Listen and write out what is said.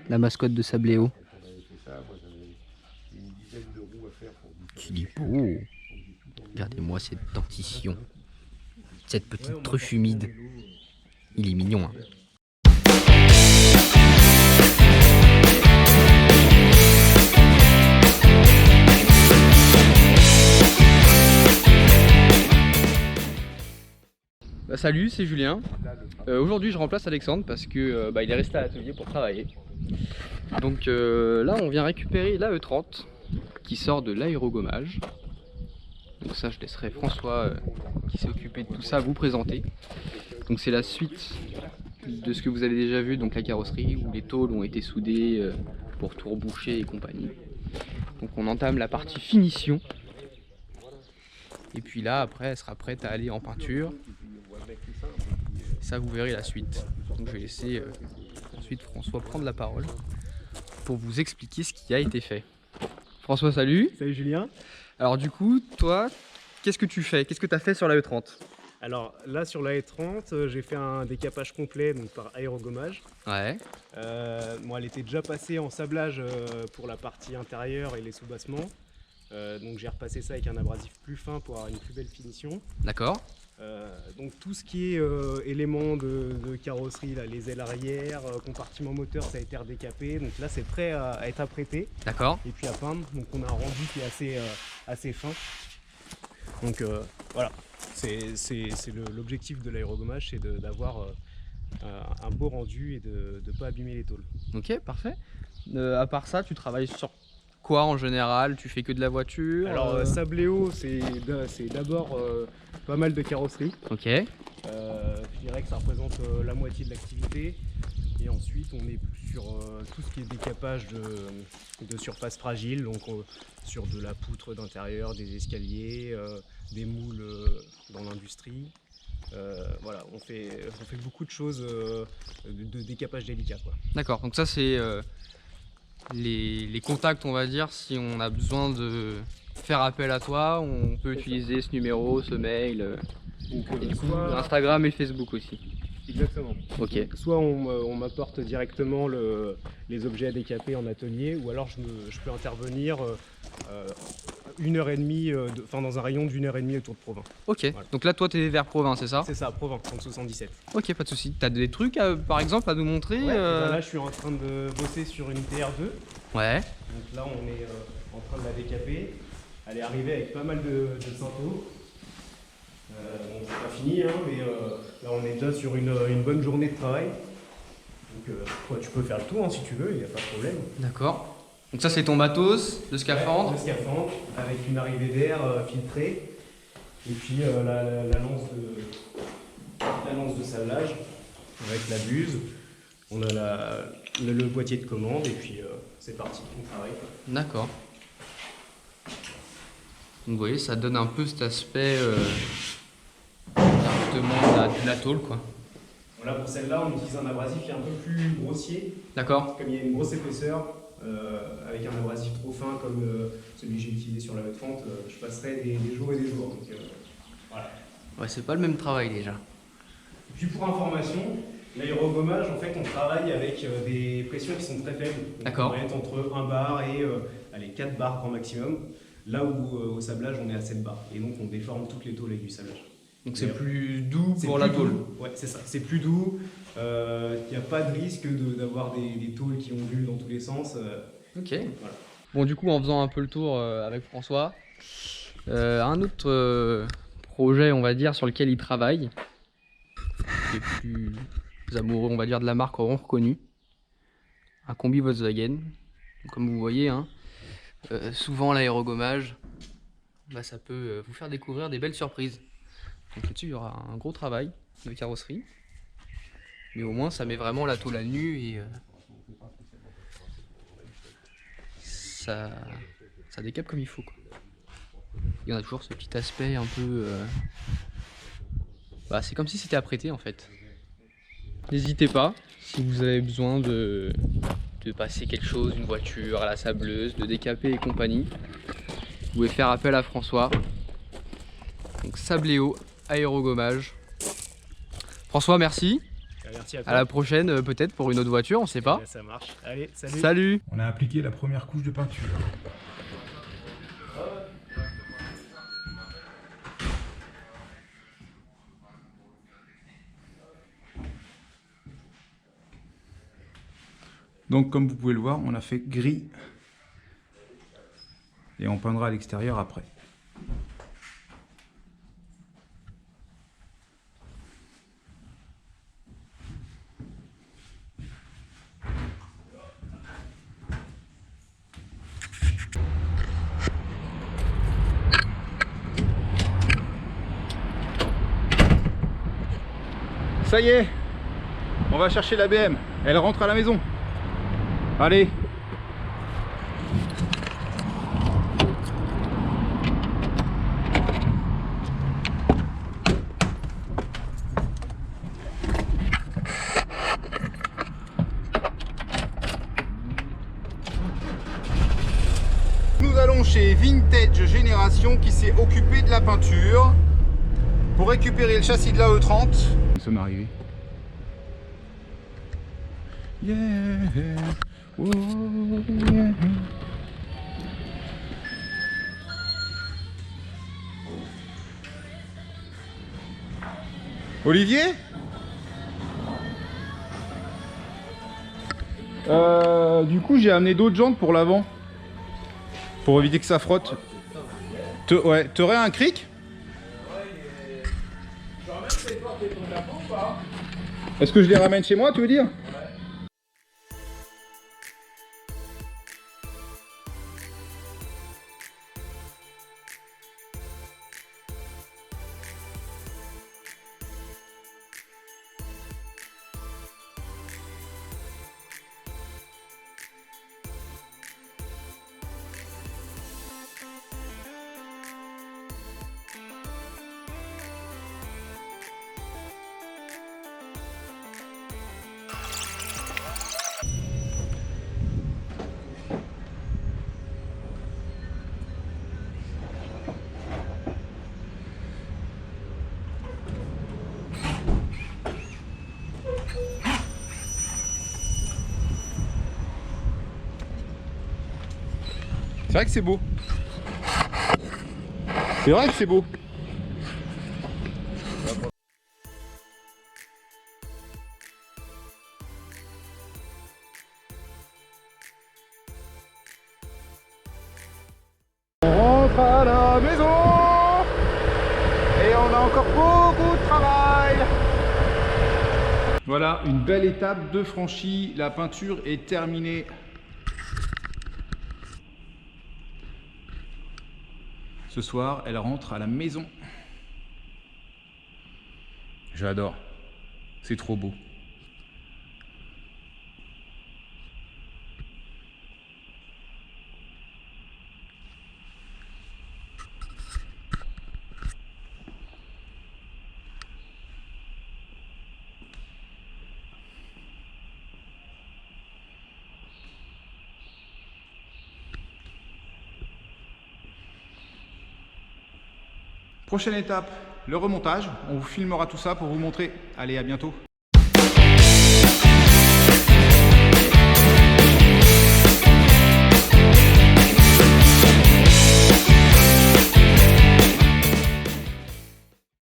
La mascotte de Sabléo. Qu'il est beau. Regardez-moi cette dentition. Cette petite truffe humide. Il est mignon, hein. Salut, c'est Julien. Aujourd'hui je remplace Alexandre parce que il est resté à l'atelier pour travailler. Donc là on vient récupérer la E30 qui sort de l'aérogommage. Donc ça je laisserai François qui s'est occupé de tout ça vous présenter. Donc c'est la suite de ce que vous avez déjà vu, donc la carrosserie où les tôles ont été soudées pour tout reboucher et compagnie. Donc on entame la partie finition. Et puis là après elle sera prête à aller en peinture. Ça vous verrez la suite. Donc je vais laisser ensuite François prendre la parole pour vous expliquer ce qui a été fait. François, salut. Salut Julien. Alors du coup, toi, qu'est-ce que tu fais? Qu'est-ce que tu as fait sur la E30? Alors là sur la E30, j'ai fait un décapage complet donc par aérogommage. Ouais. Bon, elle était déjà passée en sablage pour la partie intérieure et les sous-bassements. Donc j'ai repassé ça avec un abrasif plus fin pour avoir une plus belle finition. D'accord. Donc tout ce qui est éléments de carrosserie, là, les ailes arrière, compartiment moteur, ça a été redécapé. Donc là c'est prêt à être apprêté. D'accord. Et puis à peindre. Donc on a un rendu qui est assez fin. Donc voilà, c'est l'objectif de l'aérogommage, c'est d'avoir un beau rendu et de ne pas abîmer les tôles. Ok, parfait. À part ça, tu travailles sur quoi en général? Tu fais que de la voiture? Alors Sabléo, c'est d'abord pas mal de carrosserie. Ok. Je dirais que ça représente la moitié de l'activité. Et ensuite on est sur tout ce qui est décapage de surface fragile, donc sur de la poutre d'intérieur, des escaliers, des moules dans l'industrie. Voilà, on fait beaucoup de choses de décapage délicat, quoi. D'accord, donc ça c'est les contacts, on va dire, si on a besoin de faire appel à toi, on peut utiliser ce numéro, ce mail, et du coup Instagram et Facebook aussi. Exactement. Ok. Donc, soit on m'apporte directement les objets à décaper en atelier, ou alors je peux intervenir 1h30, dans un rayon d'1h30 autour de Provins. Ok, voilà. Donc là toi tu es vers Provins, c'est ça? C'est ça, Provins, en 77. Ok, pas de souci. T'as des trucs par exemple à nous montrer? Ouais, là je suis en train de bosser sur une TR2. Ouais. Donc là on est en train de la décaper. Elle est arrivée avec pas mal de cintos. Bon, c'est pas fini, hein, mais là on est déjà sur une bonne journée de travail. Donc tu peux faire le tour hein, si tu veux, il n'y a pas de problème. D'accord. Donc ça c'est ton matos, le scaphandre. Ouais, le scaphandre avec une arrivée d'air filtrée. Et puis la lance de sablage avec la buse. On a le boîtier de commande et puis c'est parti, on travaille. D'accord. Donc vous voyez, ça donne un peu cet aspect directement de la tôle, quoi. Voilà, pour celle-là, on utilise un abrasif qui est un peu plus grossier. D'accord. Comme il y a une grosse épaisseur, avec un abrasif trop fin comme celui que j'ai utilisé sur la E30, je passerai des jours et des jours. Donc, voilà. Ouais, c'est pas le même travail déjà. Et puis pour information, l'aérogommage, en fait, on travaille avec des pressions qui sont très faibles. D'accord. On va être entre 1 bar et 4 bars grand maximum. Là où au sablage, on est à 7 bars. Et donc, on déforme toutes les tôles avec du sablage. Donc c'est plus doux pour la tôle. Ouais, c'est ça. C'est plus doux. Il n'y a pas de risque d'avoir des tôles qui ondulent dans tous les sens. Ok. Voilà. Bon, du coup, en faisant un peu le tour avec François, un autre projet, on va dire, sur lequel il travaille, les plus amoureux, on va dire, de la marque auront reconnu, un combi Volkswagen. Donc, comme vous voyez, hein, souvent l'aérogommage, ça peut vous faire découvrir des belles surprises. Donc là-dessus il y aura un gros travail de carrosserie, mais au moins ça met vraiment la tôle à nu et ça décape comme il faut, quoi. Il y en a toujours ce petit aspect un peu c'est comme si c'était apprêté en fait. N'hésitez pas si vous avez besoin de passer quelque chose, une voiture à la sableuse, de décaper et compagnie, vous pouvez faire appel à François. Donc Sabléo aérogommage. François, merci. Merci à À toi. la prochaine, peut-être pour une autre voiture, on sait pas. Ça marche. Allez, salut. Salut. On a appliqué la première couche de peinture. Donc comme vous pouvez le voir, on a fait gris et on peindra à l'extérieur après. Ça y est, on va chercher la BM, elle rentre à la maison. Allez. Nous allons chez Vintage Génération qui s'est occupé de la peinture pour récupérer le châssis de la E30. Nous sommes arrivés. Yeah. Oh, yeah. Olivier, du coup j'ai amené d'autres jantes pour l'avant pour éviter que ça frotte. Ouais, t'aurais un cric? Est-ce que je les ramène chez moi, tu veux dire? C'est vrai que c'est beau. C'est vrai que c'est beau. On rentre à la maison et on a encore beaucoup de travail. Voilà, une belle étape de franchie. La peinture est terminée. Ce soir, elle rentre à la maison. J'adore. C'est trop beau. Prochaine étape, le remontage. On vous filmera tout ça pour vous montrer. Allez, à bientôt.